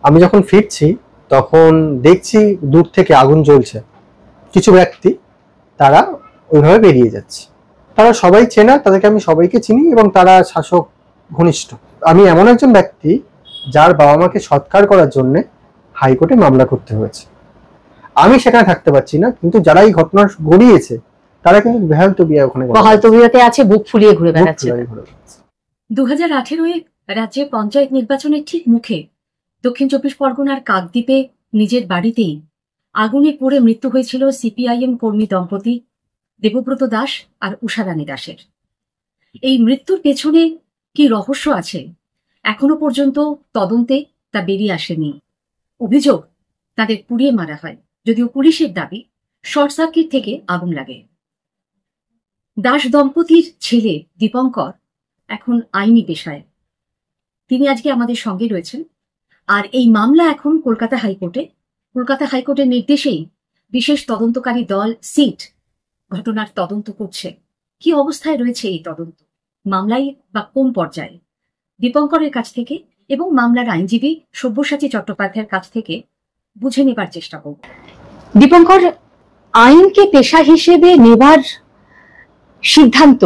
আমি যখন ফিরছি তখন দেখছি দূর থেকে আগুন জ্বলছে। কিছু ব্যক্তি তারা ওইভাবে বেরিয়ে যাচ্ছে। তারা সবাই চেনা, তাদেরকে আমি সবাইকে চিনি এবং তারা শাসক ঘনিষ্ঠ। আমি এমন একজন ব্যক্তি যার বাবা মাকে সৎকার করার জন্য হাইকোর্টে মামলা করতে হয়েছে। আমি সেখানে থাকতে পারছি না, কিন্তু যারা এই ঘটনা গড়িয়েছে তারা কিন্তু বেহালতবিয়া ওখানে বেহালতবিয়াতে আছে, বুক ফুলিয়ে ঘুরে বেড়াচ্ছে। 2018-এ রাজ্যে পঞ্চায়েত নির্বাচনের ঠিক মুখে দক্ষিণ চব্বিশ পরগনার কাকদ্বীপে নিজের বাড়িতেই আগুনে পড়ে মৃত্যু হয়েছিল সিপিআইএম কর্মী দম্পতি দেবব্রত দাস আর উষারানী দাসের। এই মৃত্যুর পেছনে কি রহস্য আছে এখনো পর্যন্ত তদন্তে তা বেরিয়ে আসেনি। অভিযোগ তাদের পুড়িয়ে মারা হয়, যদিও পুলিশের দাবি শর্ট সার্কিট থেকে আগুন লাগে। দাস দম্পতির ছেলে দীপঙ্কর এখন আইনি পেশায়, তিনি আজকে আমাদের সঙ্গে রয়েছেন। আর এই মামলা এখন কলকাতা হাইকোর্টের নির্দেশেই বিশেষ তদন্তকারী দল সিট ঘটনার তদন্ত করছে। কি অবস্থায় রয়েছে এই তদন্ত, মামলায় বা কোন পর্যায়ে, দীপঙ্করের কাছ থেকে এবং মামলার আইনজীবী সব্যসাচী চট্টোপাধ্যায়ের কাছ থেকে বুঝে নেবার চেষ্টা করব। দীপঙ্কর, আইনকে পেশা হিসেবে নেবার সিদ্ধান্ত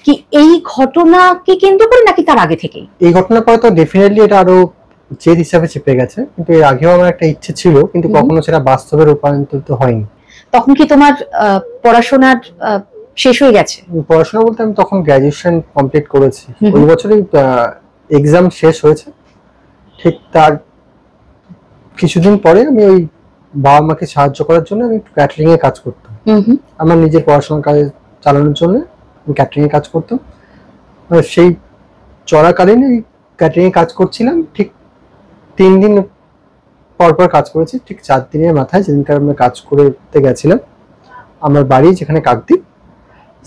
কি এই ঘটনাকে কেন্দ্র করে নাকি তার আগে থেকে? এই ঘটনার পরে তো ডেফিনেটলি এটা আরো জেদ হিসাবে চেপে গেছে, কিন্তু এর আগেও আমার একটা ইচ্ছে ছিল, কিন্তু কখনো সেটা বাস্তবে রূপান্তরিত হয়নি। তখন কি তোমার পড়াশোনার শেষ হয়ে গেছে? পড়াশোনা বলতে আমি তখন গ্রাজুয়েশন কমপ্লিট করেছি, ওই বছরই এক্সাম শেষ হয়েছে। ঠিক তার কিছুদিন পরে আমি ওই বাবা মাকে সাহায্য করার জন্য আমি একটু ক্যাটারিং এ কাজ করতাম। আমার নিজের পড়াশোনার কাজ চালানোর জন্য আমি ক্যাটারিং এ কাজ করতাম। সেই চলাকালীন ওই ক্যাটারিং এ কাজ করছিলাম। ঠিক 3 দিন পর কাজ করেছি। ঠিক 4 দিনের মাথায় যেদিনকার আমরা কাজ করতে গেছিলাম আমার বাড়ি যেখানে কাকদ্বীপ,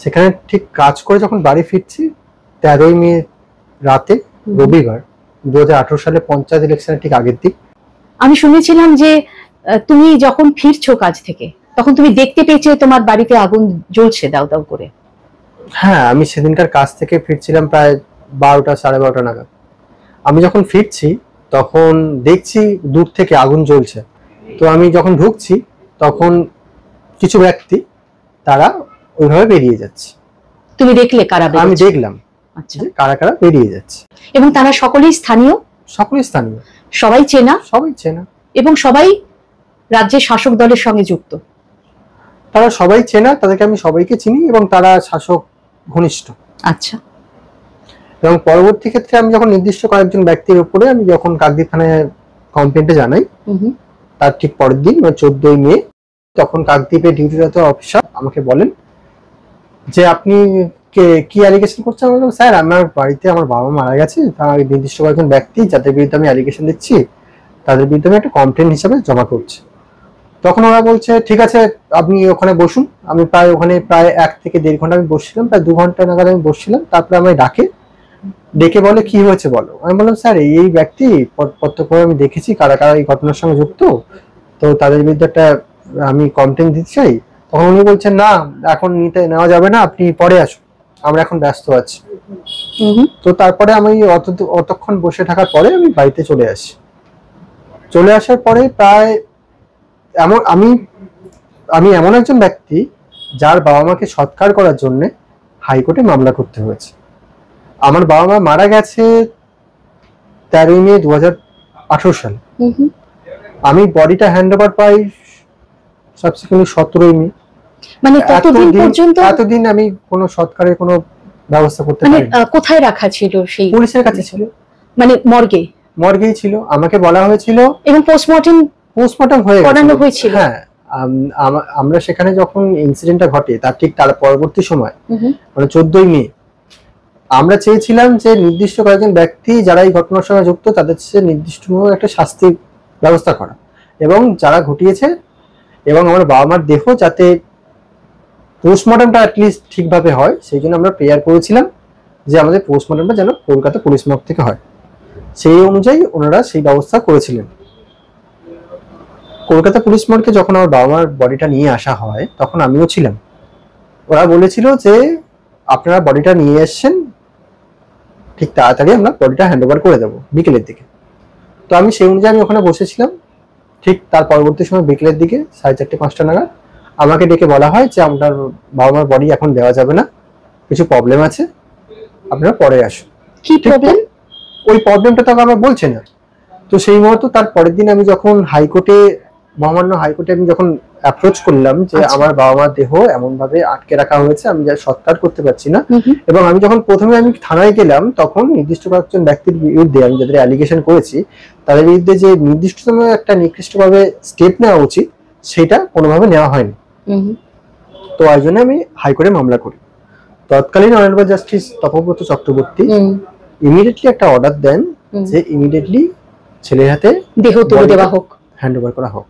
সেখানে ঠিক কাজ করে যখন বাড়ি ফিরছি 13ই মে রাতে, রবিবার, 2018 সালে পঞ্চায়েত ইলেকশনের ঠিক আগের দিক। আমি শুনেছিলাম যে তুমি যখন ফিরছো কাজ থেকে তখন তুমি দেখতে পেয়েছো তোমার বাড়িতে আগুন জ্বলছে দাউ দাউ করে। হ্যাঁ, আমি সেদিনকার কাজ থেকে ফিরছিলাম প্রায় 12টা 12:30 নাগাদ। আমি যখন ফিরছি তখন দেখছি দূর থেকে আগুন জ্বলছে। তো আমি যখন ঢুকছি তখন কিছু ব্যক্তি তারা ওইভাবে বেরিয়ে যাচ্ছে। তুমি দেখলে কারা? আমি দেখলাম। আচ্ছা, কারা কারা বেরিয়ে যাচ্ছে। এবং তারা সকলেই স্থানীয়? সকলেই স্থানীয়। সবাই চেনা? সবাই চেনা। এবং সবাই রাজ্যের শাসক দলের সঙ্গে যুক্ত? তারা সবাই চেনা, তাদেরকে আমি সবাইকে চিনি এবং তারা শাসক ঘনিষ্ঠ। আচ্ছা। এবং পরবর্তী ক্ষেত্রে আমি যখন নির্দিষ্ট কয়েকজন ব্যক্তির উপরে আমি যখন কাকদ্বীপ থানায় কমপ্লেন্টে জানাই, তার ঠিক পরের দিন 14ই মে, তখন কাকদ্বীপে ডিউটিরত অফিসার আমাকে বলেন যে আপনি কি অ্যালিগেশন করছেন? আমি বললাম স্যার আমার বাড়িতে আমার বাবা মারা গেছে, তার নির্দিষ্ট কয়েকজন ব্যক্তি যাদের বিরুদ্ধে আমি অ্যালিগেশন দিচ্ছি তাদের বিরুদ্ধে আমি একটা কমপ্লেন হিসাবে জমা করছি। তখন ওরা বলছে ঠিক আছে আপনি ওখানে বসুন। আমি ওখানে প্রায় 1 থেকে 1.5 ঘন্টা আমি বসছিলাম, প্রায় 2 ঘন্টা নাগাদ আমি বসছিলাম। তারপরে আমায় ডেকে বলে কি হয়েছে বলো। আমি বললাম স্যার এই ব্যক্তি প্রত্যক্ষ আমি দেখেছি কারা কারা এই ঘটনার সঙ্গে যুক্ত, তো তাদের বিরুদ্ধে একটা আমি কমপ্লেন দিতে চাই। তখন উনি বলছেন না এখন নেওয়া যাবে না, আপনি পরে আসুন, আমরা এখন ব্যস্ত আছি। তো তারপরে আমি অতক্ষণ বসে থাকার পরে আমি বাড়িতে চলে আসি। চলে আসার পরে প্রায় আমি এমন একজন ব্যক্তি যার বাবা মাকে সৎকার করার জন্য হাইকোর্টে মামলা করতে হয়েছে। আমার বাবা মা মারা গেছে 13ই মে 2018 সালে। আমি বডিটা হ্যান্ড ওভার পাই সাবসিকুয়েন্টলি 17ই মে। মানে কতদিন পর্যন্ত? এতদিন আমি কোনো সৎকারের কোনো ব্যবস্থা করতে পারিনি। কোথায় রাখা ছিল? সেই পুলিশের কাছে ছিল। মানে মর্গেই ছিল। আমাকে বলা হয়েছিল এবং পোস্টমর্টম করানো হয়েছিল। হ্যাঁ, আমরা সেখানে যখন ইনসিডেন্টটা ঘটে তার ঠিক তার পরবর্তী সময় মানে 14ই মে আমরা চেয়েছিলাম যে নির্দিষ্ট কয়েকজন ব্যক্তি যারা এই ঘটনার সঙ্গে যুক্ত তাদের নির্দিষ্ট একটা শাস্তির ব্যবস্থা করা এবং যারা ঘটিয়েছে এবং আমার বাবা মার দেহ যাতে পোস্টমর্টমটা অ্যাটলিস্ট ঠিকভাবে হয় সেই জন্য আমরা প্রেয়ার করেছিলাম যে আমাদের পোস্টমর্টমটা যেন কলকাতা পুলিশ মর্গ থেকে হয়। সেই অনুযায়ী ওনারা সেই ব্যবস্থা করেছিলেন। কলকাতা পুলিশ মর্গে যখন আমার বাবা মার বডিটা নিয়ে আসা হয় তখন আমিও ছিলাম। ওরা বলেছিল যে আপনারা বডিটা নিয়ে এসছেন, ঠিক তাড়াতাড়ি আমরা বডিটা হ্যান্ড ওভার করে দেবো বিকেলের দিকে। তো আমি সেই অনুযায়ী আমি ওখানে বসেছিলাম। ঠিক তার পরবর্তী সময় বিকেলের দিকে 4:30-5টা নাগাদ আমাকে ডেকে বলা হয় যে আপনার বাবা মার বডি এখন দেওয়া যাবে না, কিছু প্রবলেম আছে, আপনারা পরে আসুন। কি প্রবলেম? ওই প্রবলেমটা তো আমরা বলছে না। তো সেই মুহূর্তে তার পরের দিন আমি যখন হাইকোর্টে, মহামান্য হাইকোর্টে আমি যখন অ্যাপ্রোচ করলাম যে আমার বাবা মার দেহ এমন ভাবে আটকে রাখা হয়েছে, আমি যা সৎকার করতে পারছি না, এবং আমি যখন প্রথমে আমি থানায় গেলাম তখন নির্দিষ্ট কয়েকজন ব্যক্তির বিরুদ্ধে, আমি যাদের অ্যালিগেশন করেছি তাদের বিরুদ্ধে যে নির্দিষ্টতম একটা নিকৃষ্টভাবে স্টেপ নেওয়া উচিত সেটা কোনোভাবে নেওয়া হয়নি। তো এই জন্য আমি হাইকোর্টে মামলা করি। তৎকালীন honourable justice Tapabrata Chakraborty immediately একটা অর্ডার দেন যে ইমিডিয়েটলি ছেলের হাতে দেহ তুলে দেওয়া হোক, হ্যান্ড ওভার করা হোক।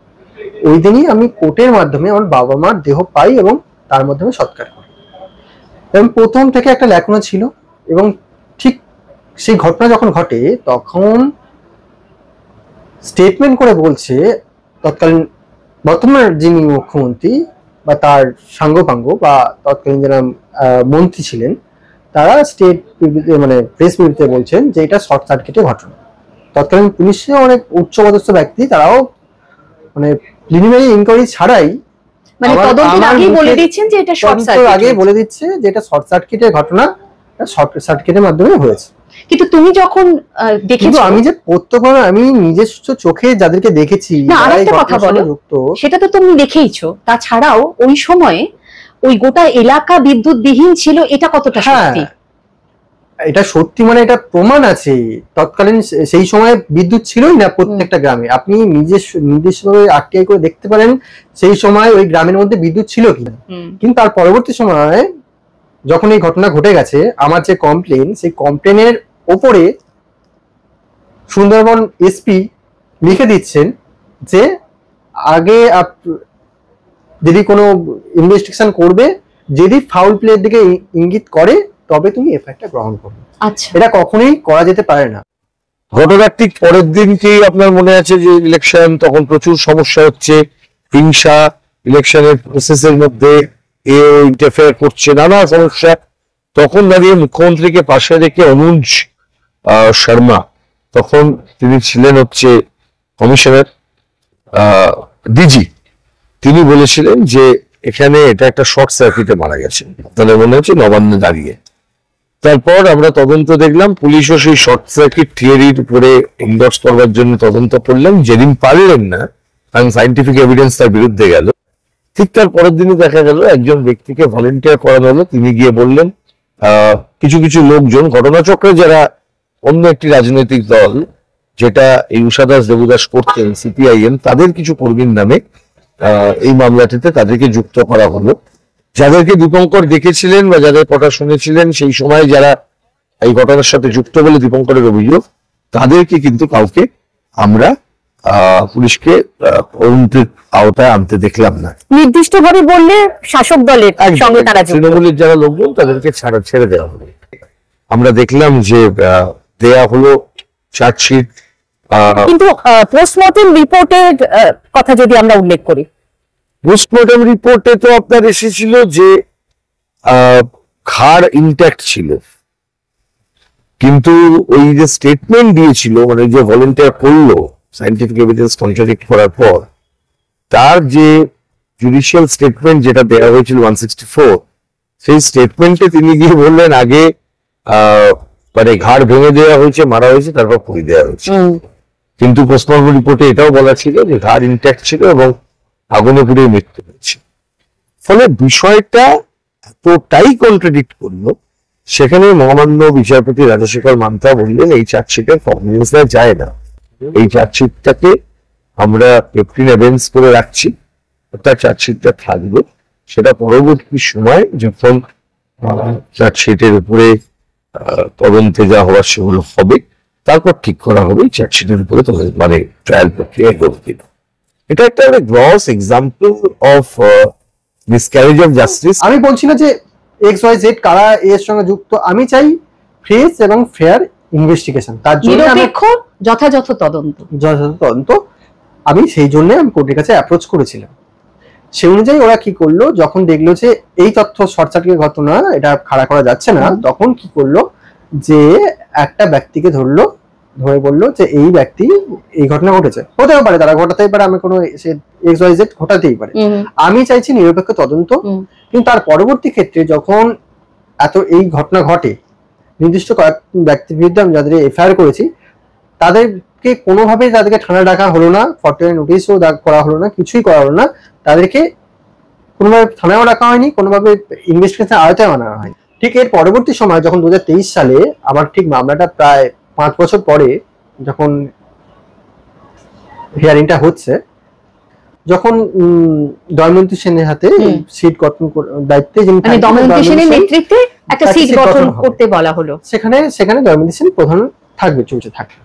ওই দিনই আমি কোর্টের মাধ্যমে আমার বাবা মার দেহ পাই এবং তার মাধ্যমে সৎকার করি। এবং প্রথম থেকে একটা ল্যাকুনা ছিল, এবং ঠিক সেই ঘটনা যখন ঘটে তখন স্টেটমেন্ট করে বলছে তৎকালীন বর্তমান যিনি মুখ্যমন্ত্রী বা তার সাঙ্গপাঙ্গ বা তৎকালীন যারা মন্ত্রী ছিলেন তারা স্টেট মানে প্রেস বিবৃতিতে বলছেন যে এটা শর্ট সার্কিটের ঘটনা। তৎকালীন পুলিশের অনেক উচ্চপদস্থ ব্যক্তি তারাও মানে প্রিলিমিনারি ইনকোয়ারি ছাড়াই মানে তদন্তের আগেই বলে দিচ্ছেন যে এটা শর্ট সার্কিট, আগেই বলে দিচ্ছে যে এটা শর্ট সার্কিটের ঘটনা, শর্ট সার্কিটের মাধ্যমে হয়েছে। কিন্তু তুমি যখন দেখেছো, আমি যে প্রত্যক্ষভাবে আমি নিজস্ব চোখে যাদেরকে দেখেছি, আরেকটা কথা বলো, সেটা তো তুমি দেখেইছো। তাছাড়াও ওই সময়ে ওই গোটা এলাকা বিদ্যুৎবিহীন ছিল, এটা কতটা সত্যি? এটা সত্যি, মানে এটা প্রমাণ আছে। তৎকালীন সেই সময় বিদ্যুৎ ছিলই না প্রত্যেকটা গ্রামে। আপনি নিজস্বভাবে আরটিআই করে দেখতে পারেন সেই সময় ওই গ্রামের মধ্যে বিদ্যুৎ ছিল কিনা। কিন্তু তার পরবর্তী সময় যখন এই ঘটনা ঘটে গেছে, আমার যে কমপ্লেন, সেই কমপ্লেনের ওপরে সুন্দরবন এসপি লিখে দিচ্ছেন যে আগে যদি কোনো ইনভেস্টিগেশন করবে, যদি ফাউল প্লের দিকে ইঙ্গিত করে তবে তুমি এফআইআরটা গ্রহণ করবে। আচ্ছা, এটা কখনোই করা যেতে পারে না। ঘটনার ঠিক পরের দিন কি আপনার মনে আছে যে ইলেকশন, তখন প্রচুর সমস্যা হচ্ছে, হিংসা, ইলেকশনের প্রসেসের মধ্যে ইন্টারফেয়ার করছে, নানা সমস্যা। তখন দাঁড়িয়ে মুখ্যমন্ত্রীকে পাশে রেখে অনুজ শর্মা, তখন তিনি ছিলেন হচ্ছে কমিশনার ডিজি, তিনি বলেছিলেন যে এখানে এটা একটা শর্ট সার্কিটে মারা গেছে। তাহলে মনে হচ্ছে নবান্নে দাঁড়িয়ে। তারপর আমরা তদন্ত দেখলাম, পুলিশও সেই শর্ট সার্কিট থিওরির উপরে ইন্ডোর্স করবার জন্য তদন্ত করলেন। যেদিন পারলেন না, কারণ সাইন্টিফিক এভিডেন্স তার বিরুদ্ধে গেল, ঠিক তার পরের দিনই দেখা গেল একজন ব্যক্তিকে ভলেন্টিয়ার করানো হলো। তিনি গিয়ে বললেন কিছু কিছু লোকজন ঘটনাচক্রে, যারা অন্য একটি রাজনৈতিক দল যেটা এই উষা দাস দেবদাস করতেন, সিপিআইএম, তাদের কিছু কর্মীর নামে এই মামলাটিতে তাদেরকে যুক্ত করা হলো। যাদেরকে দীপঙ্কর দেখেছিলেন বা যাদের কথা শুনেছিলেন সেই সময়, যারা এই ঘটনার সাথে যুক্ত বলে দীপঙ্করের অভিযোগ, তাদেরকে কিন্তু কাউকে আমরা পুলিশকে তদন্তের আওতায় আনতে দেখলাম না। নির্দিষ্ট ভাবে বললে শাসক দলের সঙ্গে তারা যুক্ত, তৃণমূলের যারা লোকজন তাদেরকে ছেড়ে দেওয়া হবে। আমরা দেখলাম যে দেয়া হলো চার্জশিট। কিন্তু পোস্টমর্টেম রিপোর্টের কথা যদি আমরা উল্লেখ করি, পোস্টমর্টম রিপোর্টে তো আপনার এসেছিল যে ঘাড় ইনট্যাক্ট ছিল, কিন্তু ওই যে স্টেটমেন্ট দিয়েছিল, মানে যে ভলেন্টিয়ার করলো সায়েন্টিফিক এভিডেন্স কন্ট্রাডিক্ট করার পর, তার যে জুডিশিয়াল স্টেটমেন্ট যেটা দেওয়া হয়েছিল 164, সেই স্টেটমেন্টে তিনি গিয়ে বললেন আগে মানে ঘাড় ভেঙে দেওয়া হয়েছে, মারা হয়েছে, তারপর পুড়িয়ে দেওয়া হয়েছে। কিন্তু পোস্টমর্টম রিপোর্টে এটাও বলা ছিল যে ঘাড় ইনট্যাক্ট ছিল এবং আগুনে পুড়ে মৃত্যু হয়েছে। ফলে বিষয়টা এতটাই কন্ট্রাডিক্ট করলো, সেখানে মহামান্য বিচারপতি রাজশেখর মান্তা বললেন এই চার্জশিটের কগনিজেন্স দেওয়া যায় না, এই চার্জশিটটাকে আমরা পেপটিন এভিডেন্স করে রাখছি, অর্থাৎ চার্জশিটটা থাকবে, সেটা পরবর্তী সময় যখন চার্জশিটের উপরে তদন্তে যা হওয়ার সেগুলো হবে, তারপর ঠিক করা হবে চার্জশিটের উপরে মানে ট্রায়াল প্রক্রিয়া এগোবে। এটা একটা gross example of miscarriage of justice. আমি বলছি না যে XYZ কারা এর সঙ্গে যুক্ত, আমি চাই ফ্রেশ এবং ফেয়ার ইনভেস্টিগেশন, তার জন্য নিরপেক্ষ যথাযথ তদন্ত। আমি সেই জন্য আমি কোর্টের কাছে অ্যাপ্রোচ করেছিলাম। সেই অনুযায়ী ওরা কি করলো, যখন দেখলো যে এই তথ্য শর্ট সার্কিটের ঘটনা, এটা খাড়া করা যাচ্ছে না, তখন কি করলো যে একটা ব্যক্তিকে ধরলো ধরে বললো যে এই ব্যক্তি এই ঘটনা ঘটেছে, হতেও পারে তারা ঘটাতেই পারে, আমি কোনো XYZ ঘটাতেই পারে। আমি চাইছি নিরপেক্ষ তদন্ত। কিন্তু তার পরবর্তী ক্ষেত্রে যখন এত এই ঘটনা ঘটে, নির্দিষ্ট কয়েক ব্যক্তির বিরুদ্ধে আমি যাদের FIR করেছি তাদেরকে কোনোভাবেই তাদেরকে থানায় ডাকা হলো না, 49 নোটিশও করা হলো না, কিছুই করা হলো না, তাদেরকে কোনোভাবে থানায়ও ডাকা হয়নি, কোনোভাবে ইনভেস্টিগেশন আওতায় আনা হয়নি। ঠিক এর পরবর্তী সময় যখন 2023 সালে আমার ঠিক মামলাটা প্রায় 5 বছর পরে যখন হিয়ারিংটা হচ্ছে, যখন দময়ন্তী সেনের হাতে সিট গঠন দায়িত্বে যিনি দময়ন্তী সেনের নেতৃত্বে একটা সিট গঠন করতে বলা হলো, সেখানে দময়ন্তী সেন প্রধান থাকবে, চলছে থাকবে।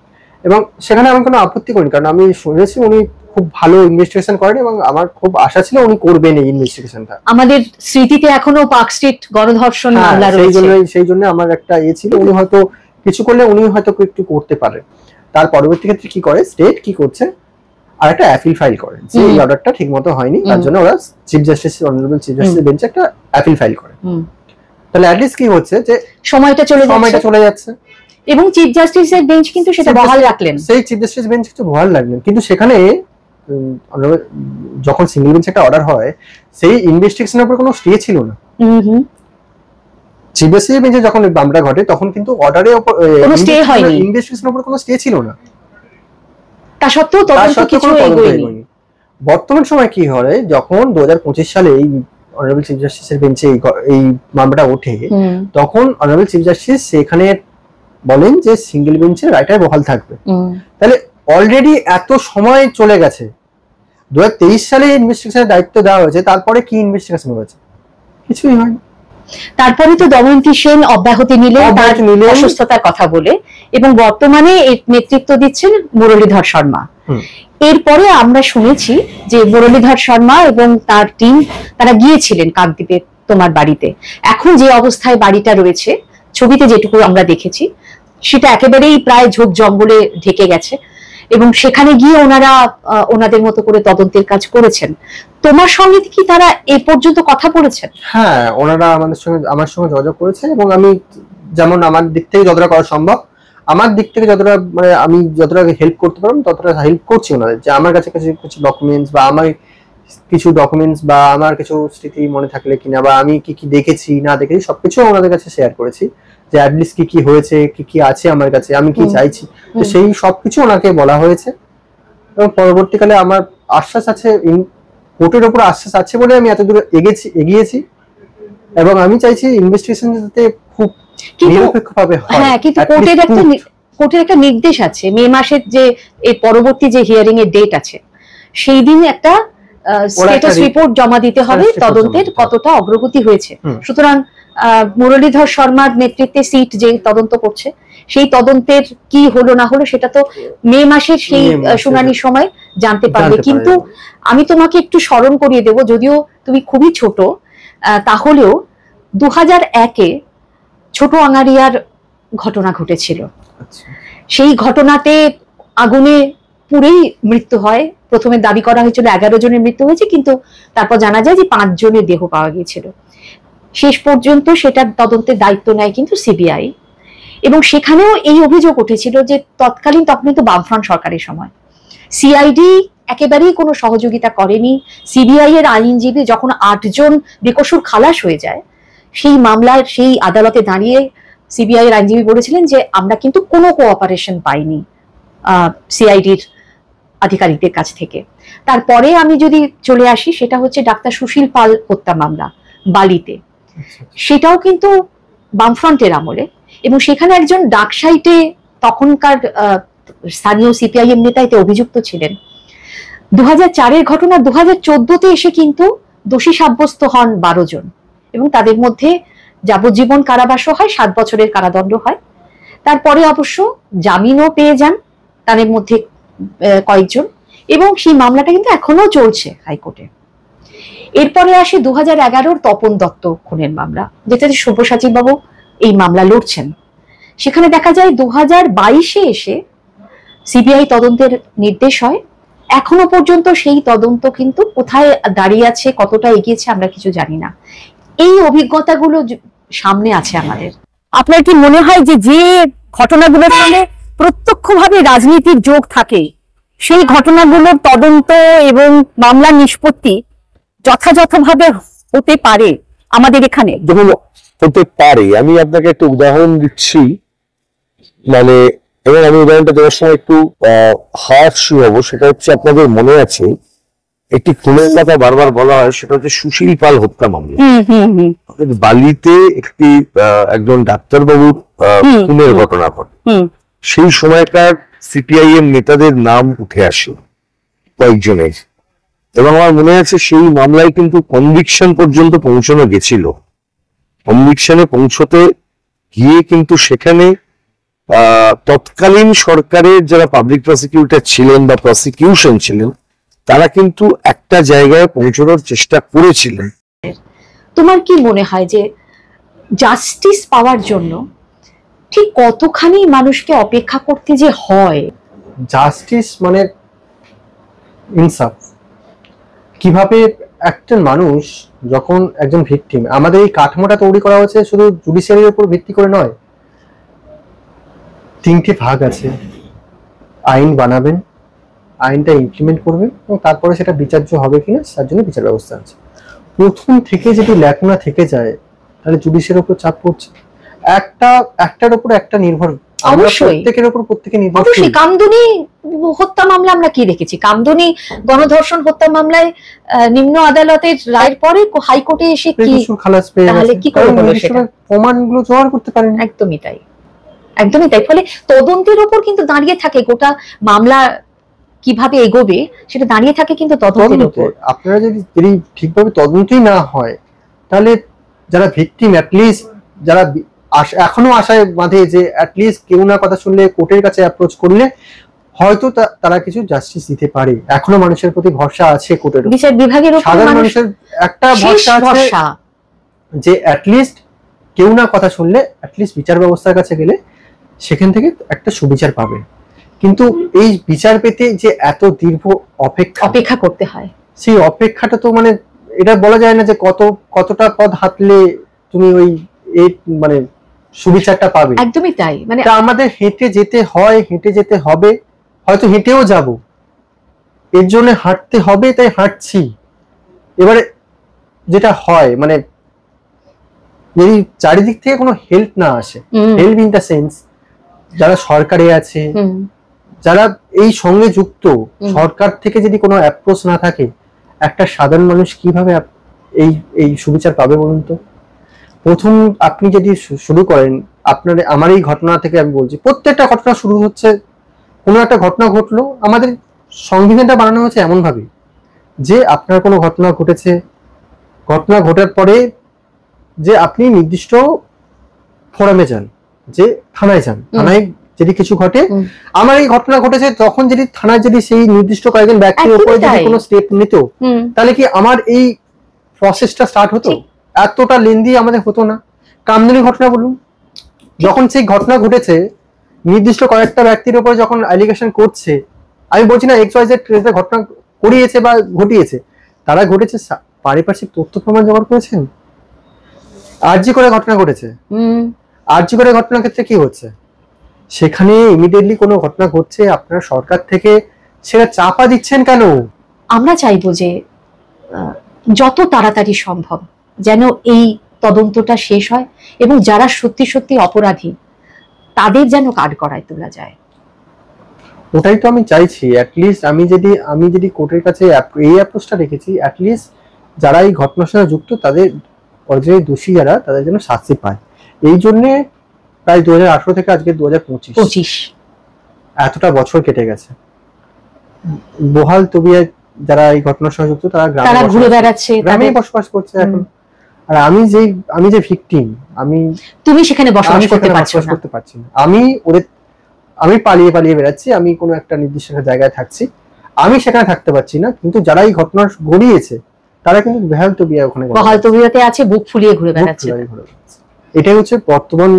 এবং সেখানে আমি কোনো আপত্তি করিনি, কারণ আমি শুনেছি উনি খুব ভালো ইনভেস্টিগেশন করেন এবং আমার খুব আশা ছিল উনি করবেন এই ইনভেস্টিগেশনটা। আমাদের স্মৃতিতে এখনো পার্ক স্ট্রিট গণধর্ষণ মামলা রয়েছে, সেই জন্য আমার একটা ছিল, উনি হয়তো কিছু করলে উনি হয়তো একটু করতে পারে। তার পরবর্তী ক্ষেত্রে কি করে, স্টেট কি করছে, আর একটা অ্যাপিল ফাইল করে যে এই অর্ডারটা ঠিকমতো হয়নি, তার জন্য ওরা chief justice, honourable chief justice বেঞ্চে একটা অ্যাপিল ফাইল করে। তাহলে অ্যাট লিস্ট কি হচ্ছে যে সময়টা চলে যাচ্ছে এবং চিফ জাস্টিসের বেঞ্চ কিন্তু সেটা বহাল রাখলেন, সেই চিফ জাস্টিস বেঞ্চ কিছু বহাল রাখলেন। কিন্তু সেখানে যখন সিঙ্গেল বেঞ্চ একটা অর্ডার হয়, সেই ইনভেস্টিগেশনের উপর কোনো স্টে ছিল না। চিফ জাস্টিস বেঞ্চে যখন মামলা ঘটে তখন কিন্তু অর্ডারের উপর কোনো স্টে হয়নি, ইনভেস্টিগেশনের উপর কোনো স্টে ছিল না। তা সত্ত্বেও তদন্ত কিছু এগোয়নি। বর্তমান সময় কি হয়, যখন 2025 সালে এই অনারেবল চিফ জাস্টিসের বেঞ্চে এই মামলাটা ওঠে, তখন অনারেবল চিফ জাস্টিস সেখানে বলেন যে সিঙ্গেল বেঞ্চের রাইটার বহাল থাকবে। তাহলে অলরেডি এত সময় চলে গেছে, 2023 সালে ইনভেস্টিগেশনের দায়িত্ব দেওয়া হয়েছে, তারপরে কি ইনভেস্টিগেশন হয়েছে? কিছুই হয়নি। তারপরে তো দময়ন্তী সেন অব্যাহতি নিলেন অসুস্থতার কথা বলে, এবং বর্তমানে এর নেতৃত্ব দিচ্ছেন মুরলীধর শর্মা। এরপরে আমরা শুনেছি যে মুরলীধর শর্মা এবং তার টিম তারা গিয়েছিলেন কাকদ্বীপে তোমার বাড়িতে। এখন যে অবস্থায় বাড়িটা রয়েছে, ছবিতে যেটুকু আমরা দেখেছি, সেটা একেবারেই প্রায় ঝোপ জঙ্গলে ঢেকে গেছে, এবং সেখানে গিয়ে ওনারা ওনাদের মতো করে তদন্তের কাজ করেছেন। তোমার সঙ্গে কি তারা এই পর্যন্ত কথা বলেছেন? হ্যাঁ, ওনারা আমার সঙ্গে যোগাযোগ করেছে, এবং আমি যেমন আমার দিক থেকে যতটা করা সম্ভব, আমার দিক থেকে যতটা মানে আমি যতটা হেল্প করতে পারবো ততটা হেল্প করছি ওনাদের। যে আমার কাছে কিছু ডকুমেন্টস বা আমার কিছু স্মৃতি মনে থাকলে কিনা, বা আমি কি কি দেখেছি না দেখেছি সবকিছু ওনাদের কাছে শেয়ার করেছি, যে অ্যাটলিস্ট কি কি হয়েছে, কি কি আছে আমার কাছে, আমি কি চাইছি, তো সেই সবকিছু ওনাকে বলা হয়েছে। এবং পরবর্তীকালে আমার আশ্বাস আছে, কোর্টের উপর আশ্বাস আছে বলে আমি এত দূর এগিয়েছি, এবং আমি চাইছি ইনভেস্টিগেশন যাতে খুব নিরপেক্ষভাবে হয়। হ্যাঁ, কিন্তু কোর্টের একটা নির্দেশ আছে, মে মাসের যে এর পরবর্তী যে হিয়ারিং এর ডেট আছে, সেই দিন একটা স্ট্যাটাস রিপোর্ট জমা দিতে হবে তদন্তের কতটা অগ্রগতি হয়েছে। সুতরাং মুরলীধর শর্মার নেতৃত্বে সিট যে তদন্ত করছে, সেই তদন্তের কি হলো না হলো সেটা তো মে মাসের সেই শুনানির সময় জানতে পারবে। কিন্তু আমি তোমাকে একটু স্মরণ করিয়ে দেব, যদিও তুমি খুবই ছোট, তাহলেও 2001-এ ছোট আঙারিয়ার ঘটনা ঘটেছিল। সেই ঘটনাতে আগুনে পুড়েই মৃত্যু হয়। প্রথমে দাবি করা হয়েছিল 11 জনের মৃত্যু হয়েছে, কিন্তু তারপর জানা যায় যে 5 জনের দেহ পাওয়া গিয়েছিল। শেষ পর্যন্ত সেটার তদন্তের দায়িত্ব নেয় কিন্তু CBI, এবং সেখানেও এই অভিযোগ উঠেছিল যে তখন তো বামফ্রন্ট সরকারের সময় CID একেবারেই কোনো সহযোগিতা করেনি। CBI এর আইনজীবী যখন 8 জন বেকসুর খালাস হয়ে যায়, সেই মামলার সেই আদালতে দাঁড়িয়ে CBI এর আইনজীবী বলেছিলেন যে আমরা কিন্তু কোনো কোঅপারেশন পাইনি CID-র আধিকারিকদের কাছ থেকে। তারপরে আমি যদি চলে আসি, সেটা হচ্ছে ডাক্তার সুশীল পাল হত্যা মামলা বালিতে, সেটাও কিন্তু বামফ্রন্টের আমলে, এবং সেখানে একজন ডাকসাইটে তখনকার স্থানীয় CPIM নেতা এতে অভিযুক্ত ছিলেন। 2004-এর ঘটনা 2014-তে এসে কিন্তু দোষী সাব্যস্ত হন 12 জন, এবং তাদের মধ্যে যাবজ্জীবন কারাবাসও হয়, 7 বছরের কারাদণ্ড হয়। তারপরে অবশ্য জামিনও পেয়ে যান তাদের মধ্যে কয়েকজন, এবং সেই মামলাটা কিন্তু এখনো চলছে হাইকোর্টে। এরপরে আসে 2011-র তপন দত্ত খুনের মামলা, যেটাতে সব্যসাচী বাবু এই মামলা লড়ছেন। সেখানে দেখা যায় 2022-এ এসে CBI তদন্তের নির্দেশ হয়। এখনো পর্যন্ত সেই তদন্ত কিন্তু কোথায় দাঁড়িয়ে আছে, কতটা এগিয়েছে আমরা কিছু জানি না। এই অভিজ্ঞতাগুলো সামনে আছে আমাদের। আপনার কি মনে হয় যে যে ঘটনাগুলোর সঙ্গে প্রত্যক্ষভাবে রাজনীতির যোগ থাকে, সেই ঘটনাগুলোর তদন্ত এবং মামলার নিষ্পত্তি যথাযথভাবে হতে পারে আমাদের এখানে? দেখুন, হতে পারে। আমি আপনাকে একটা উদাহরণ দিচ্ছি, মানে এবং আমি উদাহরণটা দেওয়ার সময় একটু হার্শ হবো। সেটা হচ্ছে, আপনাদের মনে আছে একটি খুনের কথা বারবার বলা হয়, সেটা হচ্ছে সুশীল পাল হত্যা মামলা। বালিতে একটি একজন ডাক্তারবাবুর খুনের ঘটনা ঘটে। সেই সময়কার সিপিআইএম নেতাদের নাম উঠে আসে কয়েকজনের, এবং আমার মনে আছে সেই মামলায় কিন্তু কনভিকশন পর্যন্ত পৌঁছানো গেছিল। কনভিকশনে পৌঁছতে গিয়ে কিন্তু সেখানে তৎকালীন সরকারের যারা পাবলিক প্রসিকিউটর ছিলেন বা প্রসিকিউশন ছিলেন, তারা কিন্তু একটা জায়গায় পৌঁছানোর চেষ্টা করেছিলেন। তোমার কি মনে হয় যে জাস্টিস পাওয়ার জন্য ঠিক কতখানি মানুষকে অপেক্ষা করতে যে হয়? জাস্টিস মানে ইনসাফ। কিভাবে একজন মানুষ যখন একজন ভিকটিম, আমাদের এই কাঠামোটা তৈরি করা হয়েছে শুধু জুডিশিয়ারির উপর ভিত্তি করে নয়। 3টে ভাগ আছে, আইন বানাবেন, আইনটা ইমপ্লিমেন্ট করবেন, এবং তারপরে সেটা বিচার্য হবে কিনা তার জন্য বিচার ব্যবস্থা আছে। প্রথম থেকে যদি লেখনা থেকে যায়, তাহলে জুডিশিয়ারির উপর চাপ পড়ছে। একটার উপর একটা নির্ভর, প্রত্যেকের উপর প্রত্যেকে নির্ভর। অবশ্যই। কামদুনি হত্যা মামলা আমরা কি দেখেছি? কামদুনি গণধর্ষণ হত্যা মামলায় নিম্ন আদালতের রায়ের পরে হাইকোর্টে এসে কি খালাস পেয়ে গেছে, কি করে হলো সেটা? প্রমাণগুলো জোগাড় করতে পারেন। একদমই তাই, একদমই তাই। ফলে তদন্তের উপর কিন্তু দাঁড়িয়ে থাকে গোটা মামলা কিভাবে এগোবে, সেটা দাঁড়িয়ে থাকে কিন্তু তদন্তের উপর। আপনারা যদি ঠিকভাবে তদন্তই না হয়, তাহলে যারা ভিকটিম, অ্যাটলিস্ট যারা এখনো আশায় বাঁধে যে অ্যাটলিস্ট কেউ না কথা শুনলে কোর্টের কাছে অ্যাপ্রোচ করলে হয়তো তারা কিছু জাস্টিস দিতে পারে, এখনো মানুষের প্রতি ভরসা আছে কোর্টের উপর, বিচার বিভাগের উপর। সাধারণ মানুষের একটা ভরসা আছে যে অ্যাটলিস্ট কেউ না কথা শুনলে অ্যাটলিস্ট বিচার ব্যবস্থার কাছে গেলে সেখান থেকে একটা সুবিচার পাবে। কিন্তু এই বিচার পেতে যে এত দীর্ঘ অপেক্ষা করতে হয়, সেই অপেক্ষাটা তো মানে এটা বলা যায় না যে কতটা পথ হাঁটলে তুমি ওই মানে সুবিচারটা পাবে। একদমই তাই। মানে আমাদের হেঁটে যেতে হয়, হেঁটে যেতে হবে, হয়তো হেঁটেও যাব, এর জন্য হাঁটতে হবে, তাই হাঁটছি। এবারে যেটা হয়, মানে যদি চারিদিক থেকে কোনো হেল্প না আসে, হেল্প ইন দ্য সেন্স যারা সরকারে আছে, যারা এই সঙ্গে যুক্ত, সরকার থেকে যদি কোনো অ্যাপ্রোচ না থাকে, একটা সাধারণ মানুষ কিভাবে এই সুবিচার পাবে বলুন তো? প্রথম আপনি যদি শুরু করেন, আমার এই ঘটনা থেকে আমি বলছি, প্রত্যেকটা ঘটনা শুরু হচ্ছে, কোনো একটা ঘটনা ঘটলো, আমাদের সংবিধানটা বানানো হচ্ছে এমন ভাবে যে আপনার কোনো ঘটনা ঘটেছে, ঘটনা ঘটার পরে যে আপনি নির্দিষ্ট ফোরামে যান, যে থানায় যান, থানায় যদি কিছু ঘটে, আমার এই ঘটনা ঘটেছে, তখন যদি থানায় যদি সেই নির্দিষ্ট কয়েকজন ব্যক্তির উপরে যদি কোনো স্টেপ নিত, তাহলে কি আমার এই প্রসেসটা স্টার্ট হতো? এতটা লেন্দি আমাদের হতো না। কামদুনি ঘটনা বলুন, যখন সেই ঘটনা ঘটেছে, নির্দিষ্ট কয়েকটা ব্যক্তির উপরে যখন অ্যালিগেশন করছে, আমি বলছি না XYZ ঘটনা করিয়েছে বা ঘটিয়েছে, তারা ঘটেছে পারিপার্শ্বিক তথ্য প্রমাণ জোগাড় করেছেন। আরজি করে ঘটনা ঘটেছে, আরজি করে ঘটনার ক্ষেত্রে কি হচ্ছে, সেখানে ইমিডিয়েটলি কোনো ঘটনা ঘটছে, আপনারা সরকার থেকে সেটা চাপা দিচ্ছেন কেন? আমরা চাইবো যে যত তাড়াতাড়ি সম্ভব যেন এই তদন্তটা শেষ হয়, এবং যারা সত্যি সত্যি অপরাধী তাদের যেন কাঠগড়ায় তোলা যায়। ওটাই তো আমি চাইছি। অ্যাটলিস্ট আমি যদি কোর্টের কাছে এই অ্যাপ্রোচটা রেখেছি, অ্যাটলিস্ট যারা এই ঘটনার সাথে যুক্ত, তাদের অরিজিনাল দোষী যারা, তাদের জন্য শাস্তি পায়। এই জন্যে প্রায় 2018 থেকে আজকে 2025 এতটা বছর কেটে গেছে। বহাল তবিয়ায় যারা এই ঘটনার সাথে যুক্ত, তারা ঘুরে বেড়াচ্ছে, গ্রামে বসবাস করছে এখন। আর আমি যে ভিকটিম, তুমি সেখানে বসবাস করতে পারছি না। আমি পালিয়ে বেড়াচ্ছি, আমি কোনো একটা নির্দিষ্ট জায়গায় থাকছি, আমি সেখানে থাকতে পারছি না। কিন্তু যারা এই ঘটনা ঘটিয়েছে, তারা কিন্তু বহাল তবিয়াতে আছে, বুক ফুলিয়ে ঘুরে বেড়াচ্ছে। এটাই হচ্ছে বর্তমান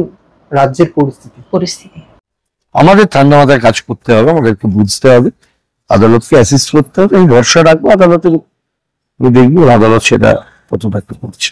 রাজ্যের পরিস্থিতি। আমাদের ঠান্ডা মাথায় কাজ করতে হবে, আমাদেরকে বুঝতে হবে, আদালতকে অ্যাসিস্ট করতে হবে। আমি ভরসা রাখবো আদালতের, দেখবো আদালত সেটা কতটা করছে।